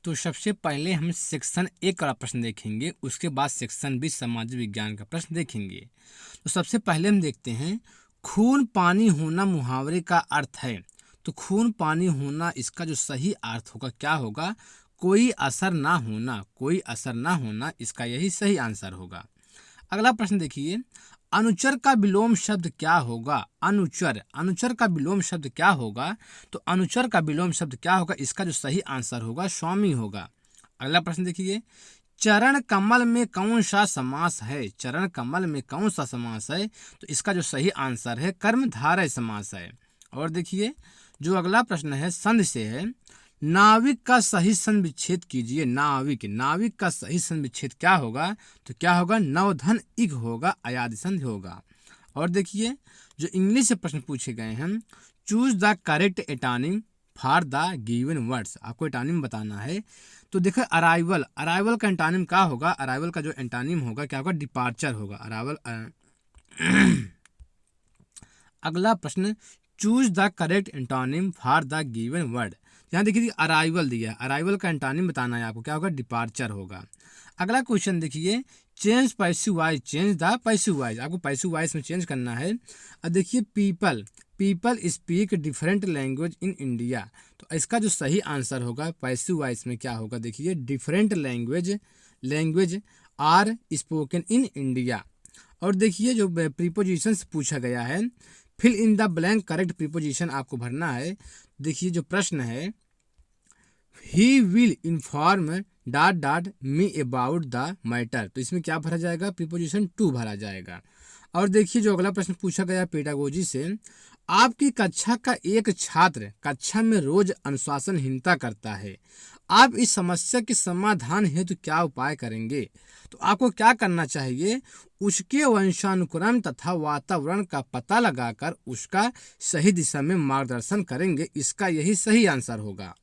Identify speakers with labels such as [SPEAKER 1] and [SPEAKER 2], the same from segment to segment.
[SPEAKER 1] तो सबसे पहले हम सेक्शन ए का प्रश्न देखेंगे, उसके बाद सेक्शन बी सामाजिक विज्ञान का प्रश्न देखेंगे। तो सबसे पहले हम देखते हैं, खून पानी होना मुहावरे का अर्थ है। तो खून पानी होना, इसका जो सही अर्थ होगा क्या होगा? कोई असर ना होना, कोई असर ना होना, इसका यही सही आंसर होगा। अगला प्रश्न देखिए, अनुचर का विलोम शब्द क्या होगा? अनुचर, अनुचर का विलोम शब्द क्या होगा? तो अनुचर का विलोम शब्द क्या होगा? इसका जो सही आंसर होगा स्वामी होगा। अगला प्रश्न देखिए, चरण कमल में कौन सा समास है? चरण कमल में कौन सा समास है? तो इसका जो सही आंसर है कर्मधारय समास है। और देखिए, जो अगला प्रश्न है संधि से है, नाविक का सही संधि विच्छेद कीजिए। नाविक, नाविक का सही संधि विच्छेद क्या होगा? तो क्या होगा? नवधन इग होगा, अयादि संधि होगा। और देखिए, जो इंग्लिश से प्रश्न पूछे गए हैं, choose the correct antonym for the given words, आपको एटानिम बताना है। तो देखो, अराइवल, अराइवल का एंटानिम क्या होगा? अराइवल का जो एंटानिम होगा क्या होगा? डिपार्चर होगा। अराइवल। अगला प्रश्न, choose the correct antonym for the given word. यहाँ देखिए अराइवल दिया है, अराइवल का एंटोनिम बताना है आपको, क्या होगा? डिपार्चर होगा। अगला क्वेश्चन देखिए, change passive voice, change the passive voice, आपको पैसिव वॉइस में चेंज करना है। अब देखिए, people, people speak different language in India. तो इसका जो सही आंसर होगा पैसिव वॉइस में क्या होगा? देखिए, different language, language are spoken in India. और देखिए, जो प्रीपोजिशन पूछा गया है, fill in the blank correct preposition आपको भरना है। देखिए, जो प्रश्न है, he will inform dot dot me about the matter, तो इसमें क्या भरा जाएगा? प्रीपोजिशन टू भरा जाएगा। और देखिए, जो अगला प्रश्न पूछा गया पेडागोजी से, आपकी कक्षा का एक छात्र कक्षा में रोज अनुशासनहीनता करता है, आप इस समस्या के समाधान हेतु क्या उपाय करेंगे? तो आपको क्या करना चाहिए? उसके वंशानुक्रम तथा वातावरण का पता लगाकर उसका सही दिशा में मार्गदर्शन करेंगे, इसका यही सही आंसर होगा।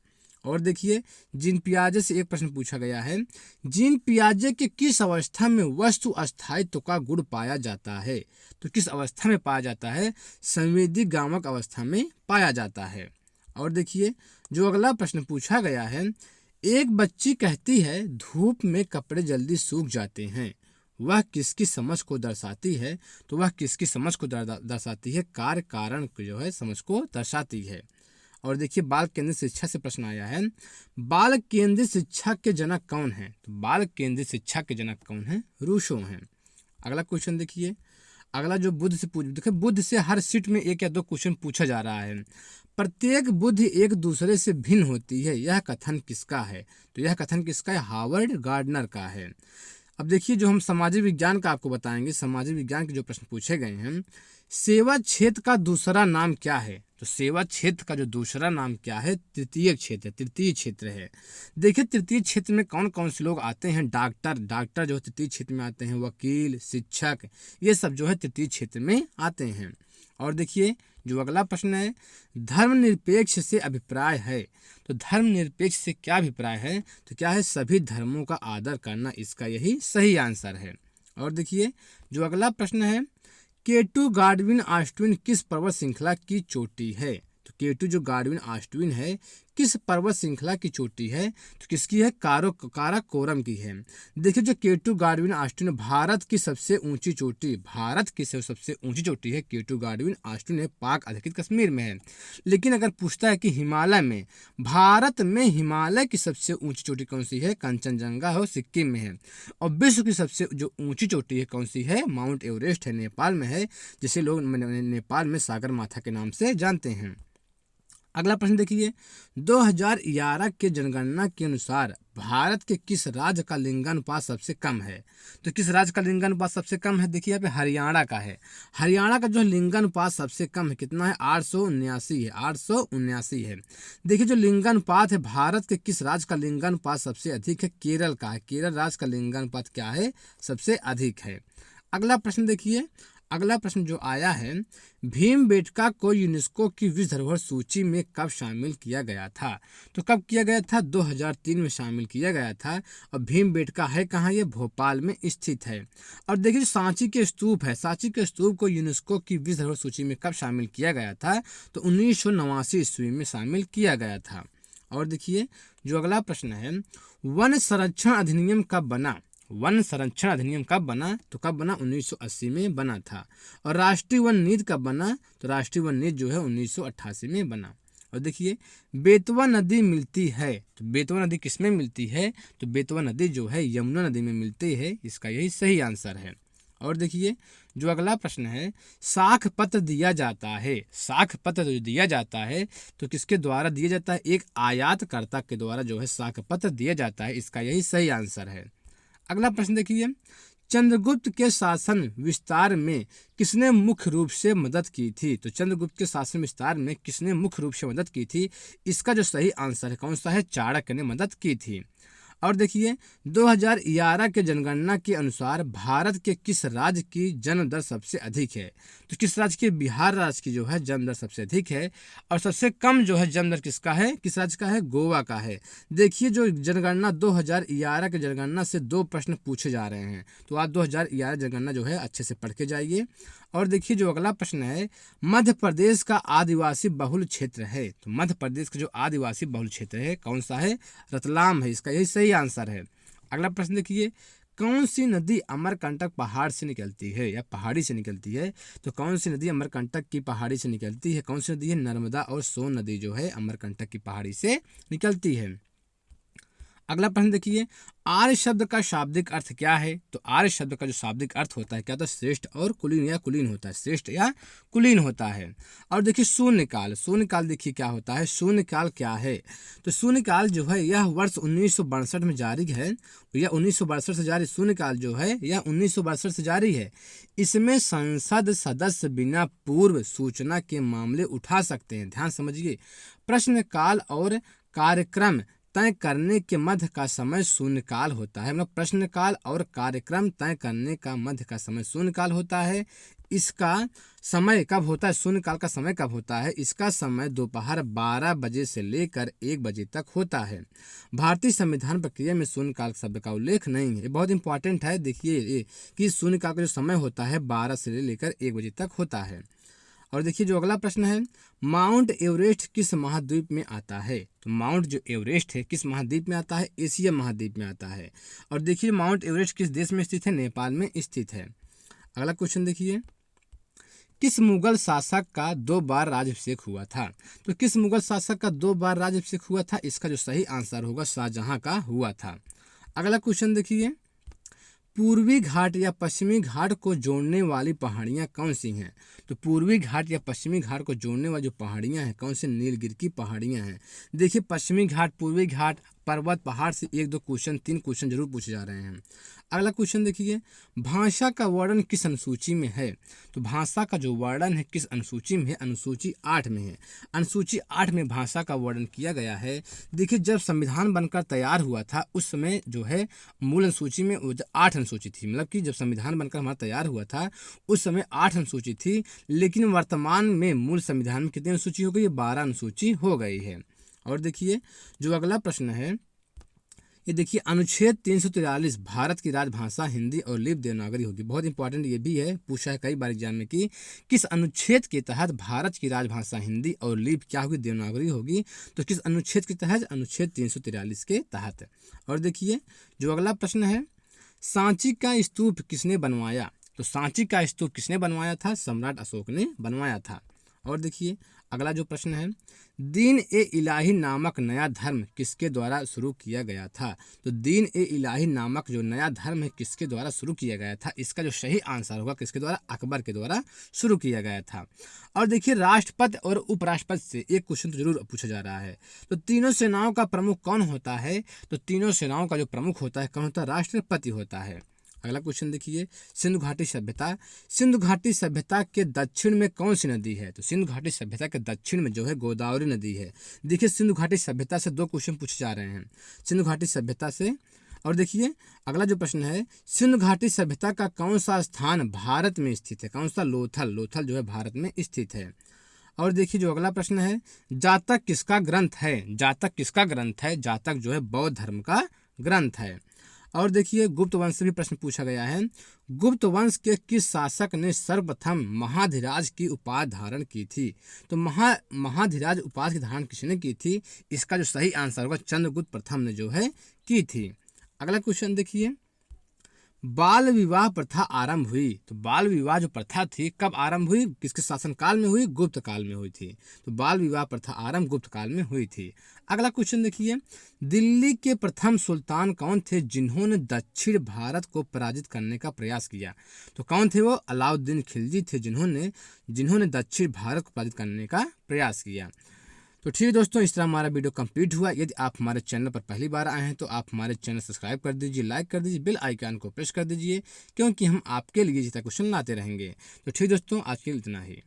[SPEAKER 1] और देखिए, जीन पियाजे से एक प्रश्न पूछा गया है, जीन पियाजे के किस अवस्था में वस्तु अस्थायित्व का गुण पाया जाता है? तो किस अवस्था में पाया जाता है? संवेदी गामक अवस्था में पाया जाता है। और देखिए, जो अगला प्रश्न पूछा गया है, एक बच्ची कहती है धूप में कपड़े जल्दी सूख जाते हैं, वह किसकी समझ को दर्शाती है? तो वह किसकी समझ को दर्शाती है? कार्य कारण जो है समझ को दर्शाती है। और देखिए, बाल केंद्रित शिक्षा से प्रश्न आया है, बाल केंद्रित शिक्षा के जनक कौन है? तो बाल केंद्रित शिक्षा के जनक कौन है? रूसो हैं। अगला क्वेश्चन देखिए, अगला जो बुद्ध से देखिए, बुद्ध से हर सीट में एक या दो क्वेश्चन पूछा जा रहा है। प्रत्येक बुद्धि एक दूसरे से भिन्न होती है, यह कथन किसका है? तो यह कथन किसका है? हार्वर्ड गार्डनर का है। अब देखिए, जो हम सामाजिक विज्ञान का आपको बताएंगे, सामाजिक विज्ञान के जो प्रश्न पूछे गए हैं, सेवा क्षेत्र का दूसरा नाम क्या है? तो सेवा क्षेत्र का जो दूसरा नाम क्या है? तृतीय क्षेत्र, तृतीय क्षेत्र है। देखिए, तृतीय क्षेत्र में कौन कौन से लोग आते हैं? डॉक्टर, डॉक्टर जो तृतीय क्षेत्र में आते हैं, वकील, शिक्षक, ये सब जो है तृतीय क्षेत्र में आते हैं। और देखिए, जो अगला प्रश्न है, धर्मनिरपेक्ष से अभिप्राय है। तो धर्मनिरपेक्ष से क्या अभिप्राय है? तो क्या है? सभी धर्मों का आदर करना, इसका यही सही आंसर है। और देखिए, जो अगला प्रश्न है, केटू गार्डविन ऑस्टिन किस पर्वत श्रृंखला की चोटी है? तो केटू जो गार्डविन ऑस्टिन है, किस पर्वत श्रृंखला की चोटी है? तो किसकी है? काराकोरम की है। देखिए, जो केटू गार्डविन ऑस्टिन भारत की सबसे ऊंची चोटी, भारत की सबसे ऊंची चोटी है केटू गार्डविन ऑस्टिन है, पाक अधिकृत कश्मीर में है। लेकिन अगर पूछता है कि हिमालय में, भारत में हिमालय की सबसे ऊंची चोटी कौन सी है? कंचनजंगा है, सिक्किम में है। और विश्व की सबसे जो ऊंची चोटी है कौन सी है? माउंट एवरेस्ट है, नेपाल में है, जिसे लोग नेपाल में सागर माथा के नाम से जानते हैं। अगला प्रश्न देखिए, 2011 के जनगणना के अनुसार भारत के किस राज्य का लिंगानुपात सबसे कम है? तो किस राज्य का लिंगानुपात सबसे कम है? देखिए, यहाँ पे हरियाणा का है। हरियाणा का जो लिंगानुपात सबसे कम है, कितना है? 879 है, 879 है। देखिए, जो लिंगानुपात है, भारत के किस राज्य का लिंगानुपात सबसे अधिक है? केरल का है, केरल राज्य का लिंगानुपात क्या है? सबसे अधिक है। अगला प्रश्न देखिए, अगला प्रश्न जो आया है, भीमबेटका को यूनेस्को की विश्व धरोहर सूची में कब शामिल किया गया था? तो कब किया गया था? 2003 में शामिल किया गया था। और भीमबेटका है कहाँ? ये भोपाल में स्थित है। और देखिए, सांची के स्तूप है, सांची के स्तूप को यूनेस्को की विश्व धरोहर सूची में कब शामिल किया गया था? तो 1989 ईस्वी में शामिल किया गया था। और देखिए जो अगला प्रश्न है, वन संरक्षण अधिनियम कब बना? वन संरक्षण अधिनियम कब बना? तो कब बना? 1980 में बना था। और राष्ट्रीय वन नीति कब बना? तो राष्ट्रीय वन नीति जो है 1988 में बना। और देखिए बेतवा नदी मिलती है, तो बेतवा नदी किसमें मिलती है? तो बेतवा नदी जो है यमुना नदी में मिलती है, इसका यही सही आंसर है। और देखिए जो अगला प्रश्न है, साख पत्र दिया जाता है, साख पत्र जो दिया जाता है तो किसके द्वारा दिया जाता है? एक आयातकर्ता के द्वारा जो है साख पत्र दिया जाता है, इसका यही सही आंसर है। अगला प्रश्न देखिए, चंद्रगुप्त के शासन विस्तार में किसने मुख्य रूप से मदद की थी? तो चंद्रगुप्त के शासन विस्तार में किसने मुख्य रूप से मदद की थी? इसका जो सही आंसर है कौन सा है? चाणक्य ने मदद की थी। और देखिए 2011 के जनगणना के अनुसार भारत के किस राज्य की जन्म दर सबसे अधिक है? तो किस राज्य की? बिहार राज्य की जो है जन्म दर सबसे अधिक है। और सबसे कम जो है जन्म दर किसका है? किस राज्य का है? गोवा का है। देखिए जो जनगणना 2011 के जनगणना से 2 प्रश्न पूछे जा रहे हैं, तो आप 2011 जनगणना जो है अच्छे से पढ़ के जाइए। और देखिए जो अगला प्रश्न है, मध्य प्रदेश का आदिवासी बहुल क्षेत्र है, तो मध्य प्रदेश का जो आदिवासी बहुल क्षेत्र है कौन सा है? रतलाम है, इसका यही सही आंसर है। अगला प्रश्न देखिए, कौन सी नदी अमरकंटक पहाड़ से निकलती है या पहाड़ी से निकलती है? तो कौन सी नदी अमरकंटक की पहाड़ी से निकलती है? कौन सी नदी है? नर्मदा और सोन नदी जो है अमरकंटक की पहाड़ी से निकलती है। अगला प्रश्न देखिए, आर्य शब्द का शाब्दिक अर्थ क्या है? तो आर्य शब्द का जो शाब्दिक अर्थ होता है क्या होता है? श्रेष्ठ और कुलीन या कुलीन होता है, श्रेष्ठ या कुलीन होता है। और देखिए शून्यकाल, शून्यकाल देखिए क्या होता है? शून्यकाल क्या है? तो शून्यकाल जो है यह वर्ष 1962 में जारी है, यह 1962 से जारी शून्यकाल जो है यह 1962 से जारी है। इसमें संसद सदस्य बिना पूर्व सूचना के मामले उठा सकते हैं। ध्यान समझिए, प्रश्नकाल और कार्यक्रम तय करने के मध्य का समय शून्यकाल होता है। मतलब प्रश्नकाल और कार्यक्रम तय करने का मध्य का समय शून्यकाल होता है। इसका समय कब होता है? शून्यकाल का समय कब होता है? इसका समय दोपहर 12 बजे से लेकर 1 बजे तक होता है। भारतीय संविधान प्रक्रिया में शून्यकाल शब्द का उल्लेख नहीं है। ये बहुत इंपॉर्टेंट है, देखिए ये कि शून्यकाल का जो समय होता है 12 से लेकर 1 बजे तक होता है। और देखिए जो अगला प्रश्न है, माउंट एवरेस्ट किस महाद्वीप में आता है? तो माउंट जो एवरेस्ट है किस महाद्वीप में आता है? एशिया महाद्वीप में आता है। और देखिए माउंट एवरेस्ट किस देश में स्थित है? नेपाल में स्थित है। अगला क्वेश्चन देखिए, किस मुगल शासक का 2 बार राज्याभिषेक हुआ था? तो किस मुगल शासक का 2 बार राज्याभिषेक हुआ था? इसका जो सही आंसर होगा शाहजहां का हुआ था। अगला क्वेश्चन देखिए, पूर्वी घाट या पश्चिमी घाट को जोड़ने वाली पहाड़ियाँ कौन सी हैं? तो पूर्वी घाट या पश्चिमी घाट को जोड़ने वाली जो पहाड़ियाँ हैं कौन से? नीलगिरी की पहाड़ियाँ हैं। देखिए पश्चिमी घाट, पूर्वी घाट, पर्वत, पहाड़ से 1 2 क्वेश्चन 3 क्वेश्चन जरूर पूछे जा रहे हैं। अगला क्वेश्चन देखिए, भाषा का वर्णन किस अनुसूची में है? तो भाषा का जो वर्णन है किस अनुसूची में है? अनुसूची 8 में है। अनुसूची 8 में भाषा का वर्णन किया गया है। देखिए जब संविधान बनकर तैयार हुआ था उस समय जो है मूल अनुसूची में 8 अनुसूची थी। मतलब कि जब संविधान बनकर हमारा तैयार हुआ था उस समय 8 अनुसूची थी, लेकिन वर्तमान में मूल संविधान में कितनी अनुसूची हो गई? 12 अनुसूची हो गई है। और देखिए जो अगला प्रश्न है, ये देखिए अनुच्छेद 343 भारत की राजभाषा हिंदी और लिपि देवनागरी होगी। बहुत इंपॉर्टेंट ये भी है, पूछा है कई बार एग्जाम में कि किस अनुच्छेद के तहत भारत की राजभाषा हिंदी और लिपि क्या होगी? देवनागरी होगी। तो किस अनुच्छेद के तहत? अनुच्छेद 343 के तहत। और देखिए जो अगला प्रश्न है, सांची का स्तूप किसने बनवाया? तो सांची का स्तूप किसने बनवाया था? सम्राट अशोक ने बनवाया था। और देखिए अगला जो प्रश्न है, दीन ए इलाही नामक नया धर्म किसके द्वारा शुरू किया गया था? तो दीन ए इलाही नामक जो नया धर्म है किसके द्वारा शुरू किया गया था? इसका जो सही आंसर होगा किसके द्वारा? अकबर के द्वारा शुरू किया गया था। और देखिए राष्ट्रपति और उपराष्ट्रपति से एक क्वेश्चन तो जरूर पूछा जा रहा है, तो तीनों सेनाओं का प्रमुख कौन होता है? तो तीनों सेनाओं का जो प्रमुख होता है कौन होता है? राष्ट्रपति होता है। अगला क्वेश्चन देखिए, सिंधु घाटी सभ्यता, सिंधु घाटी सभ्यता के दक्षिण में कौन सी नदी है? तो सिंधु घाटी सभ्यता के दक्षिण में जो है गोदावरी नदी है। देखिए सिंधु घाटी सभ्यता से 2 क्वेश्चन पूछे जा रहे हैं, सिंधु घाटी सभ्यता से। और देखिए अगला जो प्रश्न है, सिंधु घाटी सभ्यता का कौन सा स्थान भारत में स्थित है? कौन सा? लोथल, लोथल जो है भारत में स्थित है। और देखिए जो अगला प्रश्न है, जातक किसका ग्रंथ है? जातक किसका ग्रंथ है? जातक जो है बौद्ध धर्म का ग्रंथ है। और देखिए गुप्त वंश से भी प्रश्न पूछा गया है। गुप्त वंश के किस शासक ने सर्वप्रथम महाधिराज की उपाधि धारण की थी? तो महाधिराज उपाधि की धारण किसने की थी? इसका जो सही आंसर होगा चंद्रगुप्त प्रथम ने जो है की थी। अगला क्वेश्चन देखिए, बाल विवाह प्रथा आरंभ हुई। तो बाल विवाह जो प्रथा थी कब आरंभ हुई, किसके शासन काल में हुई? गुप्त काल में हुई थी। तो बाल विवाह प्रथा आरंभ गुप्त काल में हुई थी। अगला क्वेश्चन देखिए, दिल्ली के प्रथम सुल्तान कौन थे जिन्होंने दक्षिण भारत को पराजित करने का प्रयास किया? तो कौन थे वो? अलाउद्दीन खिलजी थे जिन्होंने दक्षिण भारत को पराजित करने का प्रयास किया। तो ठीक है दोस्तों, इस तरह हमारा वीडियो कंप्लीट हुआ। यदि आप हमारे चैनल पर पहली बार आए हैं तो आप हमारे चैनल सब्सक्राइब कर दीजिए, लाइक कर दीजिए, बेल आइकन को प्रेस कर दीजिए, क्योंकि हम आपके लिए जितना क्वेश्चन लाते रहेंगे। तो ठीक दोस्तों, आज के लिए इतना ही।